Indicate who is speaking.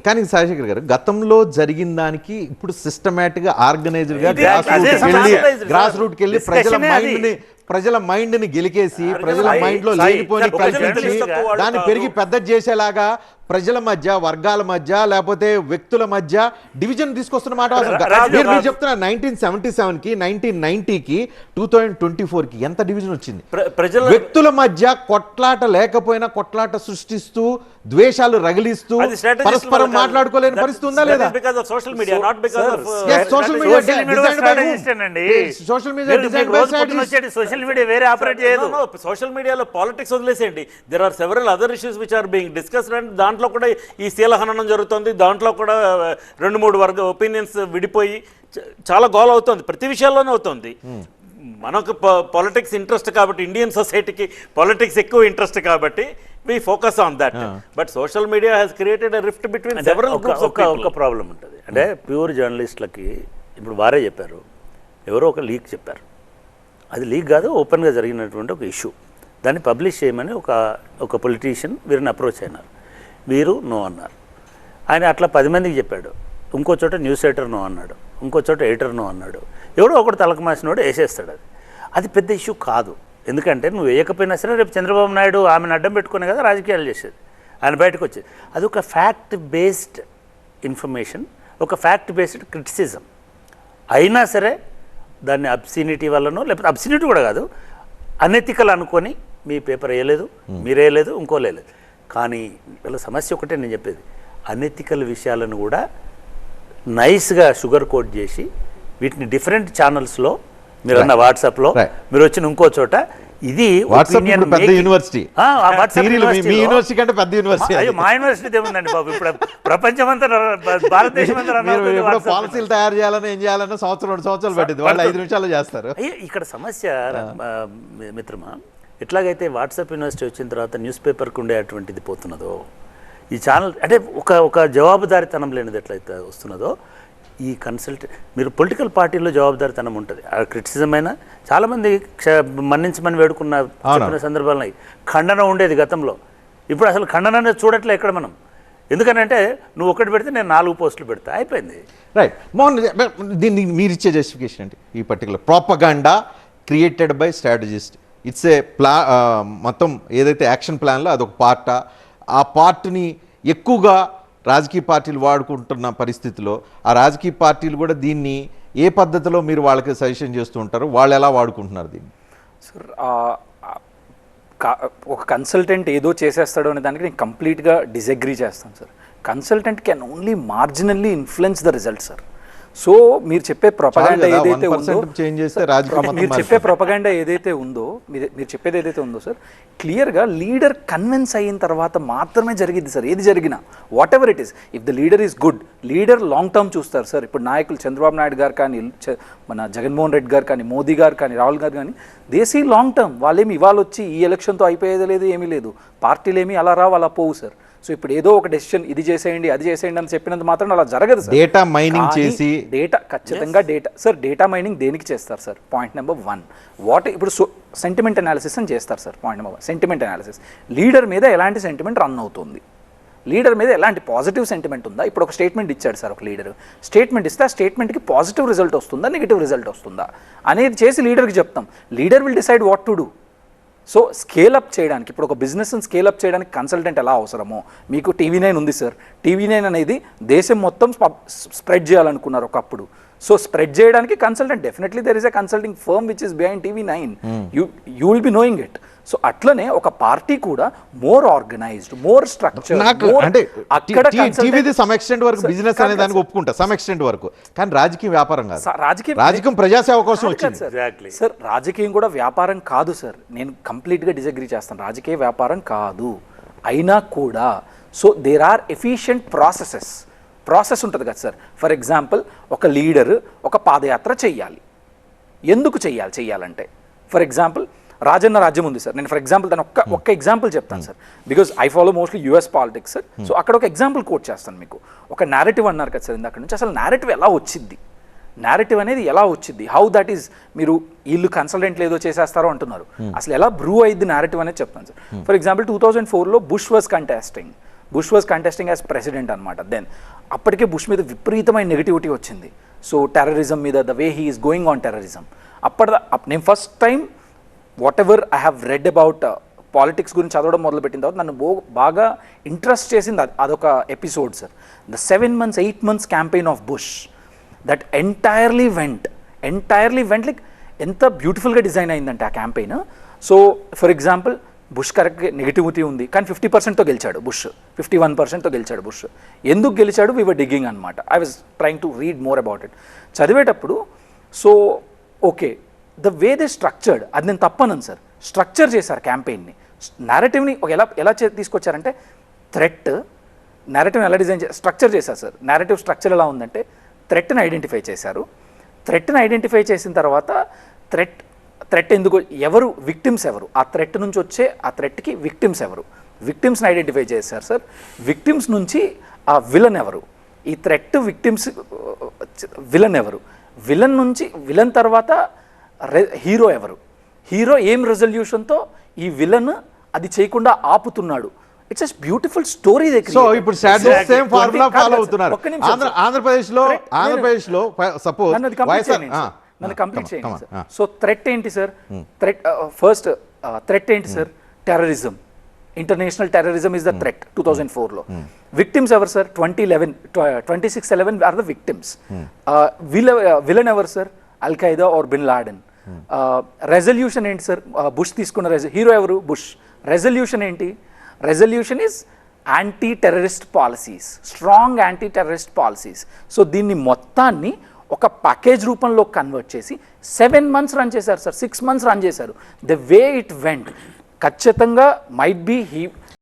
Speaker 1: కానీ శేషగిరి గారు గతంలో జరిగిన దానికి ఇప్పుడు సిస్టమేటిక్గా ఆర్గనైజ్డ్గా గ్రాస్ రూట్కి వెళ్ళి ప్రజల మైండ్ ని గెలికేసి ప్రజల మైండ్ లో లేనిపోని కల్పించి దాన్ని పెరిగి పెద్ద చేసేలాగా ప్రజల మధ్య వర్గాల మధ్య లేకపోతే వ్యక్తుల మధ్య డివిజన్ తీసుకొస్తున్న మాట మీరు చెప్తున్నా 1977 కి 1990 కి 2024 కి ఎంత డివిజన్ వచ్చింది? వ్యక్తుల మధ్య కొట్లాట లేకపోయినా కొట్లాట సృష్టిస్తూ ద్వేషాలు రగిలిస్తూ పరస్పరం మాట్లాడుకోలేని పరిస్థితి ఉందా లేదా?
Speaker 2: సోషల్ మీడియా సోషల్ మీడియా వేరే ఆపరేట్ చేయదు. సోషల్ మీడియాలో పాలిటిక్స్ వదిలేసేయండి. There are several other issues which are being discussed and దాంట్లో కూడా ఈ శీలహననం జరుగుతుంది. దాంట్లో కూడా 2-3 వర్గ ఒపీనియన్స్ విడిపోయి చాలా గోల్ అవుతుంది. ప్రతి విషయాల్లోనే అవుతుంది. మనకు పాలిటిక్స్ ఇంట్రెస్ట్ కాబట్టి, ఇండియన్ సొసైటీకి పాలిటిక్స్ ఎక్కువ ఇంట్రెస్ట్ కాబట్టి we focus on that. But social media has created a rift between several groups of people.
Speaker 3: ఒక ప్రాబ్లం ఉంటుంది. అంటే ప్యూర్ జర్నలిస్టులకి ఇప్పుడు వారే చెప్పారు, ఎవరో ఒక లీక్ చెప్పారు. అది లీక్ కాదు, ఓపెన్గా జరిగినటువంటి ఒక ఇష్యూ. దాన్ని పబ్లిష్ చేయమని ఒక పొలిటీషియన్ వీరిని అప్రోచ్ అయినారు. వీరు నో అన్నారు. ఆయన అట్లా 10 మందికి చెప్పాడు. ఇంకో చోట న్యూస్ ఎడిటర్ నో అన్నాడు, ఇంకో చోట ఎడిటర్ నో అన్నాడు. ఎవడో ఒకటి తలకు మాసినోడు వేసేస్తాడు. అది పెద్ద ఇష్యూ కాదు. ఎందుకంటే నువ్వు వేయకపోయినా సరే రేపు చంద్రబాబు నాయుడు ఆమెను అడ్డం పెట్టుకునే కదా రాజకీయాలు చేసేది. ఆయన బయటకు వచ్చేది. అది ఒక ఫ్యాక్ట్ బేస్డ్ ఇన్ఫర్మేషన్, ఒక ఫ్యాక్ట్ బేస్డ్ క్రిటిసిజం అయినా సరే దాన్ని అబ్సినిటీ వల్లనో లేకపోతే అబ్సినిటీ కూడా కాదు, అనెతికల్ అనుకొని మీ పేపర్ వేయలేదు, మీరేయలేదు, ఇంకోలేదు. కానీ వీళ్ళ సమస్య ఒకటే నేను చెప్పేది, అనెతికల్ విషయాలను కూడా నైస్గా షుగర్ కోట్ చేసి వీటిని డిఫరెంట్ ఛానల్స్లో మీరు అన్న వాట్సాప్లో మీరు వచ్చిన ఇంకో చోట ఇది
Speaker 1: మా యూనివర్సిటీ కంటే పెద్ద యూనివర్సిటీ.
Speaker 3: మా యూనివర్సిటీ ఏముందండి బాబు, ఇప్పుడు ప్రపంచమంతా భారతదేశం అంతా
Speaker 1: పాలసీలు తయారు చేయాలని ఏం చేయాలన్నా 1-2 సంవత్సరాలు పట్టింది, వాళ్ళు 5 నిమిషాల్లో చేస్తారు.
Speaker 3: ఇక్కడ సమస్య మిత్రమా, ఎట్లాగైతే వాట్సాప్ యూనివర్సిటీ వచ్చిన తర్వాత న్యూస్ పేపర్కి ఉండేటువంటిది పోతున్నదో, ఈ ఛానల్ అంటే ఒక జవాబుదారీతనం లేనిది ఎట్లయితే వస్తున్నదో, ఈ మీరు పొలిటికల్ పార్టీలో జవాబుదారీతనం ఉంటుంది. ఆ క్రిటిసిజం అయినా చాలామంది మన్నించమని వేడుకున్న చెప్పిన సందర్భాలు ఖండన ఉండేది గతంలో. ఇప్పుడు అసలు ఖండన చూడట్లే ఎక్కడ మనం. ఎందుకనంటే నువ్వు ఒకటి పెడితే నేను 4 పోస్టులు పెడతా, అయిపోయింది.
Speaker 1: రైట్ మోహన్, దీన్ని మీరు ఇచ్చే జస్టిఫికేషన్ ఏంటి? ఈ particular propaganda created by strategist, it's a మొత్తం ఏదైతే యాక్షన్ ప్లాన్లో అదొక పార్టా, ఆ పార్ట్ని ఎక్కువగా రాజకీయ పార్టీలు వాడుకుంటున్న పరిస్థితిలో ఆ రాజకీయ పార్టీలు కూడా దీన్ని ఏ పద్ధతిలో మీరు వాళ్ళకి సజెషన్ చేస్తూ ఉంటారు, వాళ్ళు ఎలా వాడుకుంటున్నారు దీన్ని?
Speaker 4: సార్, ఒక కన్సల్టెంట్ ఏదో చేసేస్తాడు అనే దానికి నేను కంప్లీట్గా డిసగ్రీ చేస్తాను sir. Consultant can only marginally influence the result sir. So మీరు చెప్పే ప్రొపగాండా ఏదైతే ఉందో, మీరు చెప్పే ప్రొపగాండా ఏదైతే ఉందో, మీరు చెప్పేది ఏదైతే ఉందో సార్, క్లియర్గా లీడర్ కన్విన్స్ అయిన తర్వాత మాత్రమే జరిగింది సార్. ఏది జరిగినా what ever it is, if the leader is good, leader long term చూస్తారు సార్. ఇప్పుడు నాయకులు చంద్రబాబు నాయుడు గారు కానీ, మన జగన్మోహన్ రెడ్డి గారు కానీ, మోదీ గారు కానీ, రాహుల్ గారు కానీ, దే సీ లాంగ్ టర్మ్. వాళ్ళేమి ఇవాళ వచ్చి ఈ ఎలక్షన్తో అయిపోయేది లేదు, ఏమీ లేదు. పార్టీలు ఏమి అలా రావు అలా పోవు సార్. సో ఇప్పుడు ఏదో ఒక డెసిషన్ ఇది చేసేయండి అది చేసేయండి అని చెప్పినంత మాత్రం అలా జరగదు సార్.
Speaker 1: డేటా మైనింగ్ చేసి
Speaker 4: ఖచ్చితంగా డేటా మైనింగ్ దేనికి చేస్తారు సార్? పాయింట్ నెంబర్ 1, ఇప్పుడు సెంటిమెంట్ అనాలిసిస్ అని చేస్తారు sir. Point number 1, sentiment analysis. Leader మీద ఎలాంటి సెంటిమెంట్ రన్ అవుతుంది, లీడర్ మీద ఎలాంటి పాజిటివ్ సెంటిమెంట్ ఉందా? ఇప్పుడు ఒక స్టేట్మెంట్ ఇచ్చాడు సార్ ఒక లీడర్, స్టేట్మెంట్ ఇస్తే ఆ స్టేట్మెంట్కి పాజిటివ్ రిజల్ట్ వస్తుందా, నెగిటివ్ రిజల్ట్ వస్తుందా అనేది చేసి లీడర్కి చెప్తాం. Leader will decide what to do. So scale up చేయడానికి, ఇప్పుడు ఒక బిజినెస్ని స్కేలప్ చేయడానికి కన్సల్టెంట్ ఎలా అవసరమో, మీకు TV9 ఉంది సార్. TV9 అనేది దేశం మొత్తం స్ప్రెడ్ చేయాలనుకున్నారు ఒకప్పుడు. సో స్ప్రెడ్ చేయడానికి consultant, definitely there is a consulting firm which is behind TV9. You will be knowing it. So అట్లనే ఒక పార్టీ కూడా మోర్ ఆర్గనైజ్డ్, మోర్ స్ట్రక్చర్.
Speaker 1: అంటే సమ్ ఎక్స్టెంట్ వరకు బిజినెస్ అనే దానికి ఒప్పుకుంటా, సమ్ ఎక్స్టెంట్ వరకు. కానీ రాజకీయ వ్యాపారం కాదు, రాజకీయం ప్రజాసేవ కోసం వచ్చింది
Speaker 4: సార్. రాజకీయం కూడా వ్యాపారం కాదు సార్. నేను కంప్లీట్గా డిసగ్రీ చేస్తాను. రాజకీయ వ్యాపారం కాదు అయినా కూడా, so there are efficient process ఉంటుంది కదా సార్. ఫర్ ఎగ్జాంపుల్, ఒక లీడర్ ఒక పాదయాత్ర చెయ్యాలి. ఎందుకు చెయ్యాలంటే, ఫర్ ఎగ్జాంపుల్ రాజన్న రాజ్యం ఉంది సార్. నేను ఫర్ ఎగ్జాంపుల్ దాని ఒక్క ఎగ్జాంపుల్ చెప్తాను sir, because I follow mostly US politics sir. So అక్కడ ఒక ఎగ్జాంపుల్ కోట్ చేస్తాను మీకు. ఒక నేరేటివ్ అన్నారు కదా సార్ ఇందాక నుంచి, అసలు నేరేటివ్ ఎలా వచ్చింది, నేరేటివ్ అనేది ఎలా వచ్చింది, హౌ దట్ ఈస్, మీరు వీళ్ళు కన్సల్టెంట్లు ఏదో చేసేస్తారో అంటున్నారు, అసలు ఎలా బ్రూ అయ్యింది నేరేటివ్ అనేది చెప్తాను సార్. ఫర్ ఎగ్జాంపుల్ 2004లో Bush was contesting. Bush was contesting as president అనమాట. దెన్ అప్పటికే బుష్ మీద విపరీతమైన నెగిటివిటీ వచ్చింది. సో టెర్రరిజం మీద, the way he is going on terrorism. నేను first time whatever I have read about politics గురించి చదవడం మొదలుపెట్టిన తర్వాత నన్ను బాగా ఇంట్రెస్ట్ చేసింది అదొక episode sir. The 7 months 8 months campaign of Bush that entirely went like ఎంత బ్యూటిఫుల్గా డిజైన్ అయిందంటే ఆ campaign. So for example bush correct negativity ఉంది కానీ 50%తో గెలిచాడు బుష్, 51%తో గెలిచాడు బుష్. ఎందుకు గెలిచాడు? వీ వర్ డిగ్గింగ్ అనమాట. I was trying to read more about it చదివేటప్పుడు. So okay, the way they structured, అది నేను తప్పనను సార్, స్ట్రక్చర్ చేశారు క్యాంపెయిన్ని, నేరేటివ్ని ఎలా తీసుకొచ్చారంటే థ్రెట్ నేరేటివ్ని ఎలా డిజైన్ స్ట్రక్చర్ చేశారు సార్. నేరేటివ్ స్ట్రక్చర్ ఎలా ఉందంటే థ్రెట్ని ఐడెంటిఫై చేశారు. థ్రెట్ని ఐడెంటిఫై చేసిన తర్వాత థ్రెట్ ఎందుకు, ఎవరు విక్టిమ్స్, ఎవరు ఆ థ్రెట్ నుంచి వచ్చే ఆ థ్రెట్కి విక్టిమ్స్ ఎవరు, విక్టిమ్స్ని ఐడెంటిఫై చేశారు సార్. విక్టిమ్స్ నుంచి ఆ విలన్ ఎవరు, ఈ థ్రెట్ విక్టిమ్స్ విలన్ ఎవరు, విలన్ నుంచి విలన్ తర్వాత హీరో ఎవరు, హీరో ఏం రెజల్యూషన్తో ఈ విలన్ అది చేయకుండా ఆపుతున్నాడు. It's a beautiful story.
Speaker 1: So ఇప్పుడు సేమ్ ఫార్ములా ఫాలో అవుతున్నారు ఆంధ్రప్రదేశ్ లో సపోజ్
Speaker 4: నన్ను కంప్లీట్ చేయండి సార్. సో థ్రెట్ ఏంటి సార్? ఫస్ట్ థ్రెట్ ఏంటి sir? Terrorism, international terrorism is the threat 2004లో. విక్టిమ్స్ ఎవరు sir? 26/11 are the victims. Villain ఎవరు sir? Al Qaeda or bin Laden. Resolution ఏంటి సార్? బుష్ తీసుకున్న హీరో ఎవరు? బుష్. రెజల్యూషన్ ఏంటి? Resolution is anti terrorist policies, strong anti terrorist policies. So దీన్ని మొత్తాన్ని ఒక ప్యాకేజ్ రూపంలో కన్వర్ట్ చేసి 7 months రన్ చేశారు సార్, 6 months రన్ చేశారు. ద వే ఇట్ వెంట్ ఖచ్చితంగా మైట్ బీ